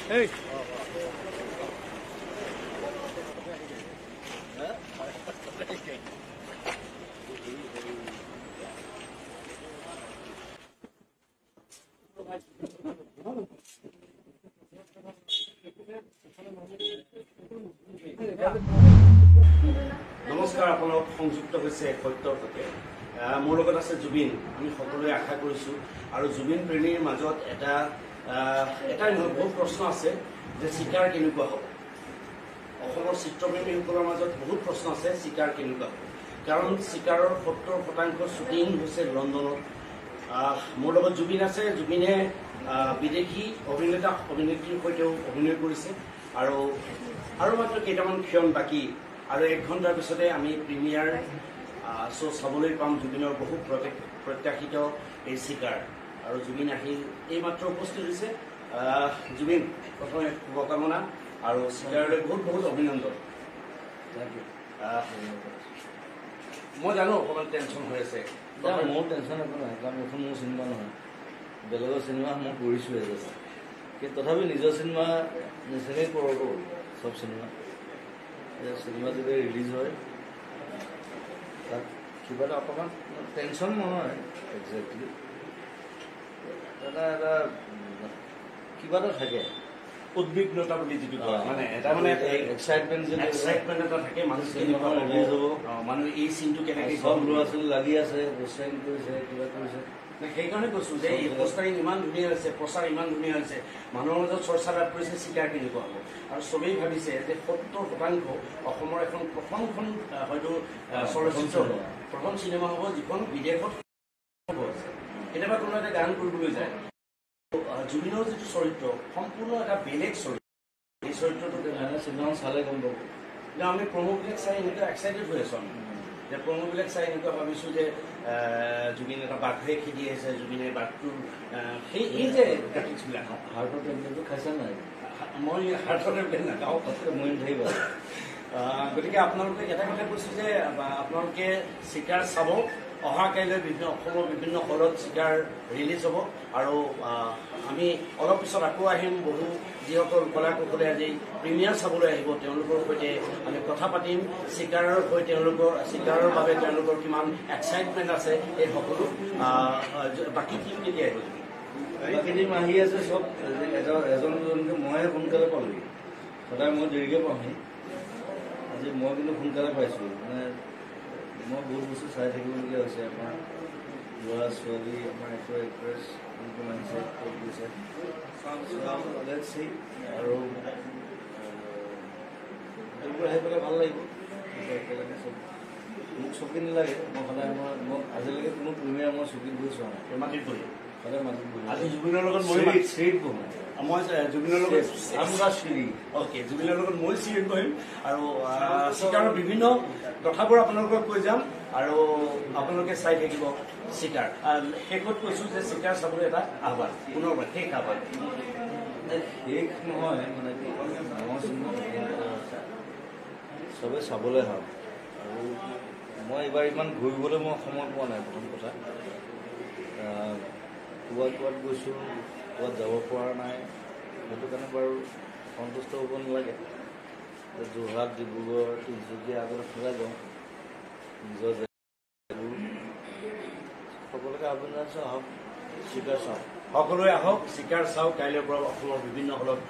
নমস্কাৰ, আপোনালোক সংযুক্ত হৈছে সত্যৰ সৈতে। মোৰ লগত আছে জুবিন। আমি সকলোৱে আশা কৰিছোঁ আৰু জুবিন প্ৰেমীৰ মাজত এটাই নহয়, বহুত প্ৰশ্ন আছে যে চিকাৰ কেনেকুৱা হ'ব। অসমৰ চিত্ৰপ্ৰেমীসকলৰ মাজত বহুত প্ৰশ্ন আছে চিকাৰ কেনেকুৱা হ'ব, কাৰণ চিকাৰৰ 70% শ্বুটিং হৈছে লণ্ডনত। মোৰ লগত জুবিন আছে। জুবিনে বিদেশী অভিনেতা অভিনেত্ৰীৰ সৈতেও অভিনয় কৰিছে আৰু মাত্ৰ কেইটামান ক্ষণ বাকী আৰু 1 ঘণ্টাৰ পিছতে আমি প্ৰিমিয়াৰ শ্ব' চাবলৈ পাম জুবিনৰ বহু প্ৰত্যাশিত এই চিকাৰ। আৰু জুবিন আহি এইমাত্ৰ উপস্থিত হৈছে। জুবিন, প্ৰথমে শুভকামনা আৰু চিকাৰলৈ বহুত বহুত অভিনন্দন। মই জানো অকণমান টেনশ্যন হৈ আছে। মোৰ টেনশ্যন একো নাই, কাৰণ এইখন মোৰ চিনেমা নহয়, বেলেগৰ চিনেমা মই কৰিছোঁহে জাষ্ট। কিন্তু তথাপি নিজৰ চিনেমা নিচিনাই কৰোঁ চব চিনেমা। চিনেমা যদি ৰিলিজ হয় তাত কিবা এটা অকণমান টেনশ্যন নহয় একজেক্টলি, এটা কিবা এটা থাকে, উদ্বিগ্নতা বুলি যিটো কয়, মানে এটা এক্সাইটমেণ্ট এটা থাকে। মানুহ এই চিনটো কেনেকৈ চব ল'ৰা ছোৱালী লাগি আছে, বস্তাৰিং কৰিছে, কিবা কৰিছে। সেইকাৰণে কৈছোঁ যে এই বস্তাৰিং ইমান ধুনীয়া হৈছে, প্ৰচাৰ ইমান ধুনীয়া হৈছে, মানুহৰ মাজত চৰ্চা লাভ কৰিছে চিকাৰ কেনেকুৱা হ'ব। আৰু চবেই ভাবিছে যে 70% অসমৰ এখন প্ৰথমখন হয়তো চলচ্চিত্ৰ হ'ব, প্ৰথম চিনেমা হ'ব যিখন বিদেশত হ'ব। কেতিয়াবা কোনো এটা গান কৰিবলৈ যায়, জুবিনৰ যিটো চৰিত্ৰ সম্পূৰ্ণ এটা বেলেগ চৰিত্ৰ। এই চৰিত্ৰটো চিনেমা চালে গম পাব। আমি প্ৰমোবিলাক চাই এনেকুৱা এক্সাইটেড হৈ আছোঁ। আমি যে প্ৰমোবিলাক চাই এনেকুৱা ভাবিছোঁ যে জুবিন এটা বাঘে খেদি আহিছে, জুবিনে বাঘটোৰ এই যে গ্ৰাফিক্সবিলাক। হাৰ্টৰ টেবলেটটো খাইছে নাই? মই হাৰ্টৰ টেবলেট নাখাওঁ, মই থাকিব। গতিকে আপোনালোকে এটা কথা কৈছোঁ যে আপোনালোকে চিকাৰ চাব। অহা কাইলৈ অসমৰ বিভিন্ন হলত চিকাৰ ৰিলিজ হ'ব আৰু আমি অলপ পিছত আকৌ আহিম। বহু যিসকল কলা কৌশলে আজি প্ৰিমিয়াৰ চাবলৈ আহিব তেওঁলোকৰ সৈতে আমি কথা পাতিম। চিকাৰৰ বাবে তেওঁলোকৰ কিমান এক্সাইটমেণ্ট আছে এই সকলো। বাকী টিম কেতিয়া আহিব? বাকী টিম আহি আছে চব। এজন এজনকৈ মইহে সোনকালে পালোঁহি, সদায় মই দেৰিকৈ পাওঁহি। আজি মই কিন্তু সোনকালে পাইছোঁ। মানে মই বহুত বস্তু চাই থাকিবলগীয়া হৈছে। আমাৰ ল'ৰা ছোৱালী, আমাৰ এক্ট্ৰেছ যোনটো আহিছে ক'ত গৈছে আৰু এইবোৰ আহি পেলাই ভাল লাগিব। একেলগে চব মোক চকী নালাগে। মই সদায় মই আজিলৈকে কোনো প্ৰিমিয়াৰ মই চকীত বহি চোৱা নাই। মাটিত বহি সদায় মাটিত বহি। আজি জুবিনৰ লগত চিৰিত বহোঁ মই। জুবিনৰ লগত চিৰি অ'কে, জুবিনৰ লগত মই চিৰিত বহিম আৰু চিকাৰৰ বিভিন্ন কথাবোৰ আপোনালোকক কৈ যাম আৰু আপোনালোকে চাই থাকিব চিকাৰ। শেষত কৈছোঁ যে চিকাৰ চাবলৈ এটা আহ্বান, পুনৰবাৰ শেষ আহ্বান। শেষ নহয়, মানে কি মই চিনেমা চবেই চাবলৈ হয়। আৰু মই এইবাৰ ইমান ঘূৰিবলৈ মই সময় পোৱা নাই। প্ৰথম কথা ক'ৰবাত গৈছোঁ, ক'ৰবাত যাব পৰা নাই। সেইটো কাৰণে বাৰু সন্তুষ্ট হ'ব নালাগে। যোৰহাট, ডিব্ৰুগড়, তিনিচুকীয়া আগত সদায় যাওঁ নিজৰ সকলোকে আহ্বান জনাইছোঁ, আহক চিকাৰ চাওঁ। সকলোৱে আহক, চিকাৰ চাওক। কাইলৈৰ পৰা অসমৰ বিভিন্ন হলত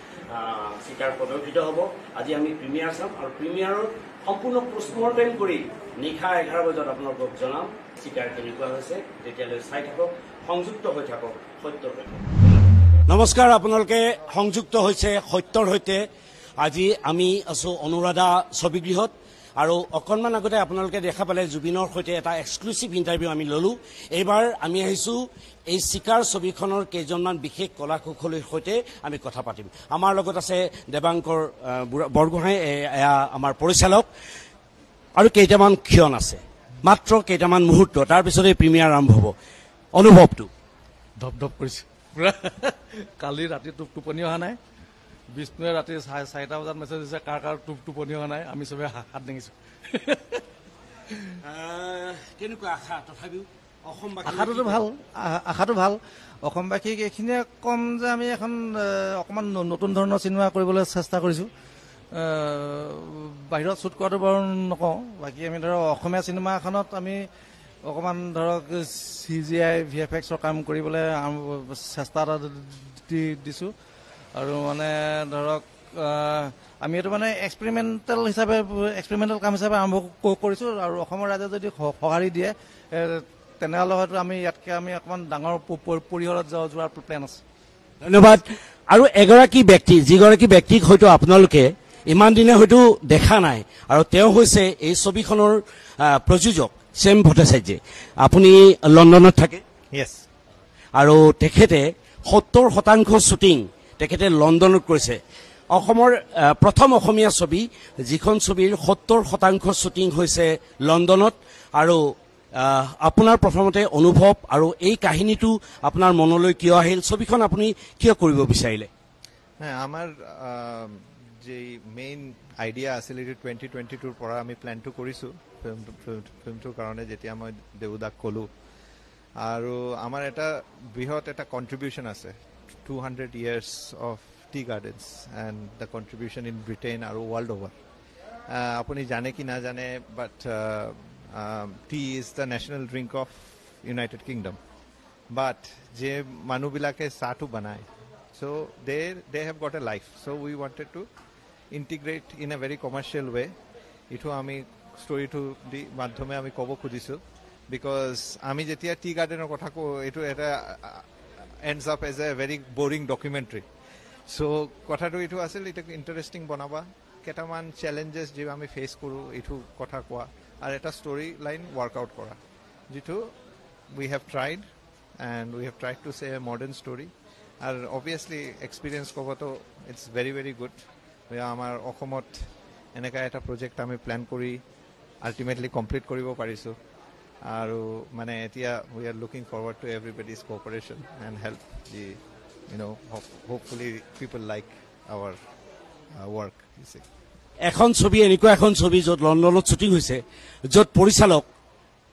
চিকাৰ প্ৰদৰ্শিত হ'ব। আজি আমি প্ৰিমিয়াৰ চাম আৰু প্ৰিমিয়াৰৰ সম্পূৰ্ণ পোষ্টমৰ্টেম কৰি নিশা 11 বজাত আপোনালোকক জনাম চিকাৰ কেনেকুৱা হৈছে। তেতিয়ালৈ চাই থাকক, সংযুক্ত হৈ থাকক সত্যৰ সৈতে। নমস্কাৰ, আপোনালোকে সংযুক্ত হৈছে সত্যৰ সৈতে। আজি আমি আছোঁ অনুৰাধা ছবিগৃহত আৰু অকণমান আগতে আপোনালোকে দেখা পালে জুবিনৰ সৈতে এটা এক্সক্লুচিভ ইণ্টাৰভিউ আমি ল'লোঁ। এইবাৰ আমি আহিছোঁ এই চিকাৰ ছবিখনৰ কেইজনমান বিশেষ কলা কৌশলীৰ সৈতে আমি কথা পাতিম। আমাৰ লগত আছে দেৱাংকৰ বৰগোহাঁই, এয়া আমাৰ পৰিচালক, আৰু কেইটামান ক্ষণ আছে, মাত্ৰ কেইটামান মুহূৰ্ত, তাৰপিছতে প্ৰিমিয়াৰ আৰম্ভ হ'ব। অনুভৱটো ধপ কৰিছে পুৰা। কালি ৰাতি টোপনি অহা নাই। বিষ্ণুৱে ৰাতি 4টা বজাত মেছেজ দিছে, কাৰ টোপনি অহা নাই। আমি চবে হাত দাঙিছোঁ। কেনেকুৱা আশা তথাপিও আশাটোতো ভাল, আশাটো ভাল। অসমবাসীক এইখিনিয়ে কম যে আমি এখন অকণমান নতুন ধৰণৰ চিনেমা কৰিবলৈ চেষ্টা কৰিছোঁ। বাহিৰত শ্বুট কৰাটো বাৰু নকওঁ, বাকী আমি ধৰক অসমীয়া চিনেমা এখনত আমি অকণমান ধৰক CGI VFXৰ কাম কৰিবলৈ চেষ্টা এটা দিছোঁ। আৰু মানে ধৰক আমি এইটো মানে এক্সপেৰিমেণ্টেল কাম হিচাপে আৰম্ভ কৰিছোঁ। আৰু অসমৰ ৰাইজে যদি সঁহাৰি দিয়ে তেনেহ'লে হয়তো আমি ইয়াতকৈ আমি অকণমান ডাঙৰ পৰিসৰত যোৱাৰ প্লেন আছে। ধন্যবাদ। আৰু এগৰাকী ব্যক্তি, যিগৰাকী ব্যক্তিক হয়তো আপোনালোকে ইমান দিনে হয়তো দেখা নাই, আৰু তেওঁ হৈছে এই ছবিখনৰ প্ৰযোজক শ্যাম ভট্টাচাৰ্য। আপুনি লণ্ডনত থাকে? Yes. আৰু তেখেতে 70% শ্বুটিং তেখেতে লণ্ডনত কৰিছে। অসমৰ প্ৰথম অসমীয়া ছবি, যিখন ছবিৰ 70% শ্বুটিং হৈছে লণ্ডনত। আৰু আপোনাৰ প্ৰথমতে অনুভৱ আৰু এই কাহিনীটো আপোনাৰ মনলৈ কিয় আহিল, ছবিখন আপুনি কিয় কৰিব বিচাৰিলে? আমাৰ যে মেইন আইডিয়া আছিল এইটো 2022 পৰা আমি প্লেনটো কৰিছোঁ ফিল্মটোৰ কাৰণে, যেতিয়া মই দেউদাক ক'লোঁ। আৰু আমাৰ এটা বৃহৎ এটা কণ্ট্ৰিবিউশ্যন আছে, 200 years of tea gardens and the contribution in Britain আৰু world over. আপুনি জানে কি নাজানে, বাট tea is the national drink of United Kingdom. But যে মানুহবিলাকে চাহটো বনায়, so they have got a life. So we wanted to integrate in a very commercial way. এইটো আমি ষ্টৰিটো দি মাধ্যমে আমি ক'ব খুজিছোঁ, বিকজ আমি যেতিয়া টি গাৰ্ডেনৰ কথা কওঁ, এইটো এটা ends up as a very boring documentary. So কথাটো এইটো আছিল, এইটো ইণ্টাৰেষ্টিং বনাবা, কেইটামান চেলেঞ্জেছ যি আমি ফেচ কৰোঁ এইটো কথা কোৱা, আৰু এটা ষ্টৰি লাইন ৱৰ্কআউট কৰা, যিটো we have tried and we have tried to say a modern story. আৰু অবভিয়াছলি এক্সপিৰিয়েঞ্চ ক'বতো ইটছ ভেৰি ভেৰি গুড। আমাৰ অসমত এনেকুৱা এটা প্ৰজেক্ট আমি প্লেন কৰি আল্টিমেটলি কমপ্লিট কৰিব পাৰিছোঁ। আৰু মানে এতিয়া we are looking forward to everybody's cooperation and help, যি hopefully people like our work. এখন ছবি, এনেকুৱা এখন ছবি য'ত লণ্ডনত শ্বুটিং হৈছে, য'ত পৰিচালক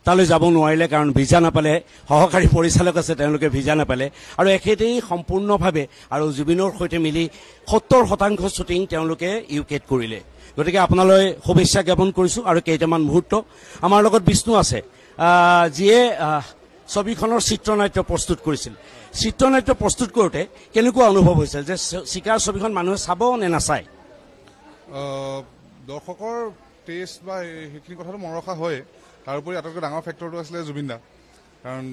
তালৈ যাব নোৱাৰিলে কাৰণ ভিজা নাপালে, সহকাৰী পৰিচালক আছে তেওঁলোকে ভিজা নাপালে, আৰু এখেতেই সম্পূৰ্ণভাৱে আৰু জুবিনৰ সৈতে মিলি 70% শ্বুটিং তেওঁলোকে ইউকেত কৰিলে। গতিকে আপোনালৈ শুভেচ্ছা জ্ঞাপন কৰিছোঁ। আৰু কেইটামান মুহূৰ্ত আমাৰ লগত বিষ্ণু আছে, যিয়ে ছবিখনৰ চিত্ৰনাট্য প্ৰস্তুত কৰিছিল। চিত্ৰনাট্য প্ৰস্তুত কৰোঁতে কেনেকুৱা অনুভৱ হৈছিল যে চিকাৰ ছবিখন মানুহে চাব নে নাচায়? দৰ্শকৰ টেষ্ট বা সেইখিনি কথাটো মন ৰখা হয়। তাৰোপৰি আটাইতকৈ ডাঙৰ ফেক্টৰটো আছিলে জুবিনদা, কাৰণ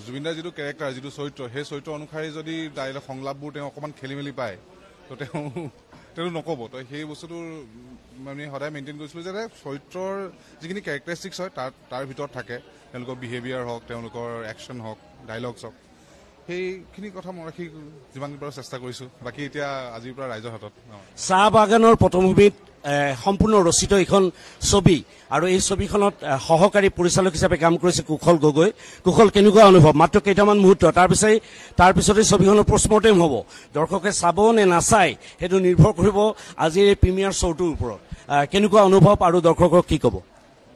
জুবিনদাৰ যিটো কেৰেক্টাৰ, যিটো চৰিত্ৰ, সেই চৰিত্ৰ অনুসাৰে যদি ডাইলগ সংলাপবোৰ তেওঁ অকণমান খেলি মেলি পায়, তো তেওঁ নক'ব। তো সেই বস্তুটো মানে সদায় মেইনটেইন কৰিছিলোঁ যে চৰিত্ৰৰ যিখিনি কেৰেক্টাৰিষ্টিক্স হয় তাৰ ভিতৰত থাকে, তেওঁলোকৰ বিহেভিয়াৰ হওক, তেওঁলোকৰ একশ্যন হওক, ডাইলগছ হওক, সেইখিনি কথা মই ৰাখি যিমান পাৰোঁ চেষ্টা কৰিছোঁ। বাকী এতিয়া আজিৰ পৰা ৰাইজৰ হাতত। চাহ বাগানৰ পটভূমিত সম্পূৰ্ণ ৰচিত এইখন ছবি, আৰু এই ছবিখনত সহকাৰী পৰিচালক হিচাপে কাম কৰিছে কুশল গগৈ। কুশল, কেনেকুৱা অনুভৱ? মাত্ৰ কেইটামান মুহূৰ্ত, তাৰপিছতে ছবিখনৰ পষ্টমৰ্টেম হ'ব। দৰ্শকে চাব নে নাচায় সেইটো নিৰ্ভৰ কৰিব আজিৰ এই প্ৰিমিয়াৰ শ্ব'টোৰ ওপৰত। কেনেকুৱা অনুভৱ আৰু দৰ্শকক কি ক'ব?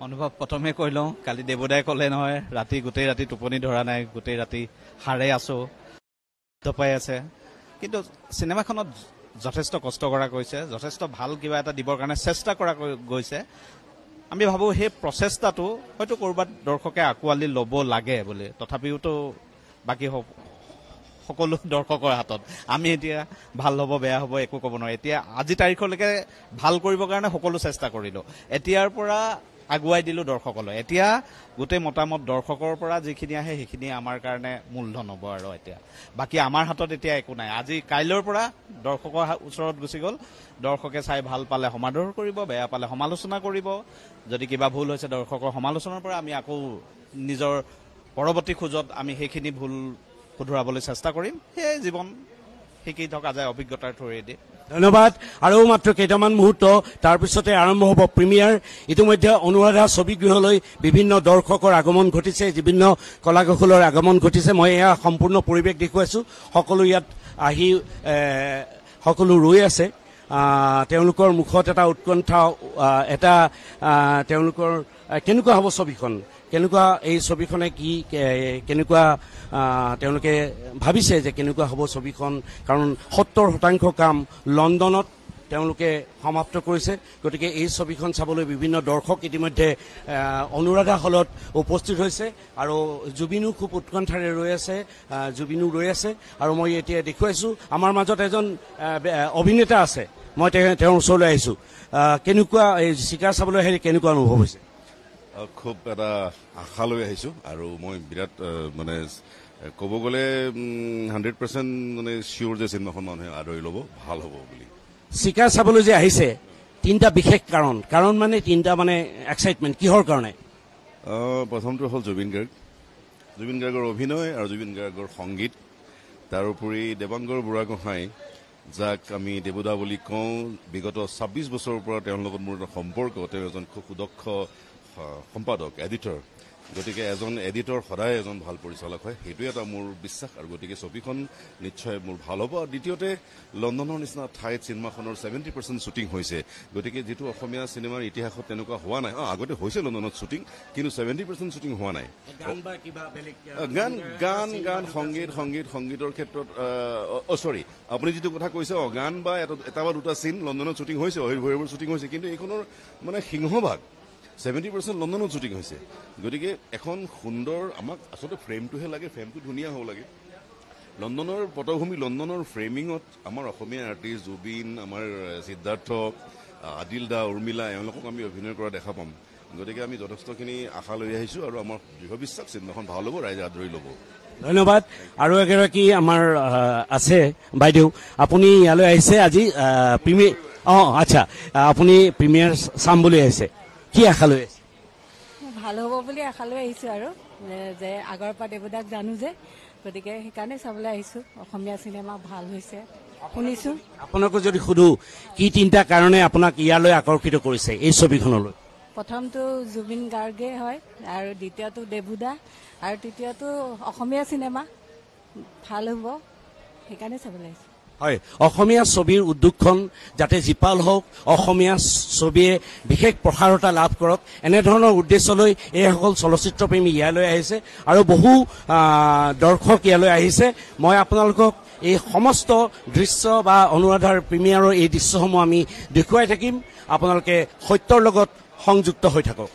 অনুভৱ প্ৰথমে কৈ লওঁ, কালি দেৱদাই ক'লে নহয়, গোটেই ৰাতি টোপনি ধৰা নাই, গোটেই ৰাতি সাৰে আছোঁ, পাই আছে। কিন্তু চিনেমাখনত যথেষ্ট কষ্ট কৰা গৈছে, যথেষ্ট ভাল কিবা এটা দিবৰ কাৰণে চেষ্টা কৰা গৈছে। আমি ভাবোঁ সেই প্ৰচেষ্টাটো হয়তো ক'ৰবাত দৰ্শকে আঁকোৱালি ল'ব লাগে বুলি। তথাপিওতো বাকী সকলো দৰ্শকৰ হাতত। আমি এতিয়া ভাল হ'ব বেয়া হ'ব একো ক'ব নোৱাৰোঁ। এতিয়া আজি তাৰিখলৈকে ভাল কৰিবৰ কাৰণে সকলো চেষ্টা কৰিলোঁ, এতিয়াৰ পৰা আগুৱাই দিলোঁ দৰ্শকলৈ। এতিয়া গোটেই মতামত দৰ্শকৰ পৰা যিখিনি আহে সেইখিনি আমাৰ কাৰণে মূলধন হ'ব। আৰু এতিয়া বাকী আমাৰ হাতত এতিয়া একো নাই। আজি কাইলৈৰ পৰা দৰ্শকৰ ওচৰত গুচি গ'ল, দৰ্শকে চাই ভাল পালে সমাদৰ কৰিব, বেয়া পালে সমালোচনা কৰিব। যদি কিবা ভুল হৈছে দৰ্শকৰ সমালোচনাৰ পৰা আমি আকৌ নিজৰ পৰৱৰ্তী খোজত আমি সেইখিনি ভুল শুধৰাবলৈ চেষ্টা কৰিম। সেয়ে জীৱন শিকি থকা যায় অভিজ্ঞতাৰ থ্ৰুৱেদি। ধন্যবাদ। আৰু মাত্ৰ কেইটামান মুহূৰ্ত, তাৰপিছতে আৰম্ভ হ'ব প্ৰিমিয়াৰ। ইতিমধ্যে অনুৰাধা ছবিগৃহলৈ বিভিন্ন দৰ্শকৰ আগমন ঘটিছে, বিভিন্ন কলাকুশলৰ আগমন ঘটিছে। মই এয়া সম্পূৰ্ণ পৰিৱেশ দেখুৱাইছোঁ। সকলো ইয়াত আহি সকলো ৰৈ আছে। তেওঁলোকৰ মুখত এটা উৎকণ্ঠা, এটা তেওঁলোকৰ কেনেকুৱা হ'ব ছবিখন, কেনেকুৱা এই ছবিখনে কি কেনেকুৱা তেওঁলোকে ভাবিছে যে কেনেকুৱা হ'ব ছবিখন, কাৰণ 70% কাম লণ্ডনত তেওঁলোকে সমাপ্ত কৰিছে। গতিকে এই ছবিখন চাবলৈ বিভিন্ন দৰ্শক ইতিমধ্যে অনুৰাধা হলত উপস্থিত হৈছে আৰু জুবিনো খুব উৎকণ্ঠাৰে ৰৈ আছে, জুবিনো ৰৈ আছে। আৰু মই এতিয়া দেখুৱাইছোঁ আমাৰ মাজত এজন অভিনেতা আছে, মই তেওঁৰ ওচৰলৈ আহিছোঁ। কেনেকুৱা এই চিকাৰ চাবলৈ আহি কেনেকুৱা অনুভৱ হৈছে? খুব এটা আশা লৈ আহিছোঁ আৰু মই বিৰাট মানে ক'ব গ'লে 100% মানে চিয়'ৰ যে চিনেমাখন মানুহে আদৰি ল'ব, ভাল হ'ব বুলি। চিকাৰ চাবলৈ যে আহিছে তিনিটা বিশেষ কাৰণ মানে তিনিটা মানে এক্সাইটমেণ্ট কিহৰ কাৰণে? প্ৰথমটো হ'ল জুবিন গাৰ্গৰ অভিনয় আৰু জুবিন গাৰ্গৰ সংগীত, তাৰোপৰি দেৱাংগৰ বুঢ়াগোহাঁই যাক আমি দেবুদা বুলি কওঁ। বিগত 26 বছৰৰ পৰা তেওঁৰ লগত মোৰ এটা সম্পৰ্ক। তেওঁ এজন খুব সুদক্ষ সম্পাদক, এডিটৰ। গতিকে এজন এডিটৰ সদায় এজন ভাল পৰিচালক হয়, সেইটোৱে এটা মোৰ বিশ্বাস। আৰু গতিকে ছবিখন নিশ্চয় মোৰ ভাল হ'ব। আৰু দ্বিতীয়তে লণ্ডনৰ নিচিনা ঠাইত চিনেমাখনৰ 70% শ্বুটিং হৈছে। গতিকে যিটো অসমীয়া চিনেমাৰ ইতিহাসত তেনেকুৱা হোৱা নাই, আগতে হৈছে লণ্ডনত শ্বুটিং, কিন্তু 70% শ্বুটিং হোৱা নাই। গান সংগীতৰ ক্ষেত্ৰত চৰি, আপুনি যিটো কথা কৈছে, গান বা এটা বা দুটা চিন লণ্ডনত শ্বুটিং হৈছে, অহিৰ শ্বুটিং হৈছে, কিন্তু এইখনৰ মানে সিংহভাগ 70% লণ্ডনত শ্বুটিং হৈছে। গতিকে এখন সুন্দৰ, আমাক আচলতে ফ্ৰেমটোহে লাগে, ফ্ৰেমটো ধুনীয়া হ'ব লাগে। লণ্ডনৰ পটভূমি, লণ্ডনৰ ফ্ৰেমিঙত আমাৰ অসমীয়া আৰ্টিষ্ট জুবিন, আমাৰ সিদ্ধাৰ্থ, আদিল দা, উৰ্মিলা, এওঁলোকক আমি অভিনয় কৰা দেখা পাম। গতিকে আমি যথেষ্টখিনি আশা লৈ আহিছোঁ আৰু আমাৰ দৃঢ় বিশ্বাস চিনেমাখন ভাল হ'ব, ৰাইজে আদৰি ল'ব। ধন্যবাদ। আৰু এগৰাকী আমাৰ আছে বাইদেউ, আপুনি ইয়ালৈ আহিছে আজি প্ৰিমিয়াৰ, আচ্ছা, আপুনি প্ৰিমিয়াৰ চাম বুলি আহিছে, কি আশা লৈ আছে? ভাল হ'ব বুলি আশা লৈ আহিছোঁ আৰু যে আগৰ পৰা দেবুদাক জানো যে, গতিকে সেইকাৰণে চাবলৈ আহিছোঁ। অসমীয়া চিনেমা ভাল হৈছে শুনিছোঁ। আপোনাকো যদি সুধো, কি তিনিটা কাৰণে আপোনাক ইয়ালৈ আকৰ্ষিত কৰিছে এই ছবিখনলৈ? প্ৰথমটো জুবিন গাৰ্গে হয়, আৰু দ্বিতীয়টো দেবুদা, আৰু তৃতীয়টো অসমীয়া চিনেমা ভাল হ'ব, সেইকাৰণে চাবলৈ আহিছোঁ। হয়, অসমীয়া ছবিৰ উদ্যোগখন যাতে জীপাল হওক, অসমীয়া ছবিয়ে বিশেষ প্ৰসাৰতা লাভ কৰক, এনেধৰণৰ উদ্দেশ্যলৈ এইসকল চলচ্চিত্ৰ প্ৰেমী ইয়ালৈ আহিছে আৰু বহু দৰ্শক ইয়ালৈ আহিছে। মই আপোনালোকক এই সমস্ত দৃশ্য বা অনুৰাধাৰ প্ৰিমিয়াৰৰ এই দৃশ্যসমূহ আমি দেখুৱাই থাকিম। আপোনালোকে সত্যৰ লগত সংযুক্ত হৈ থাকক।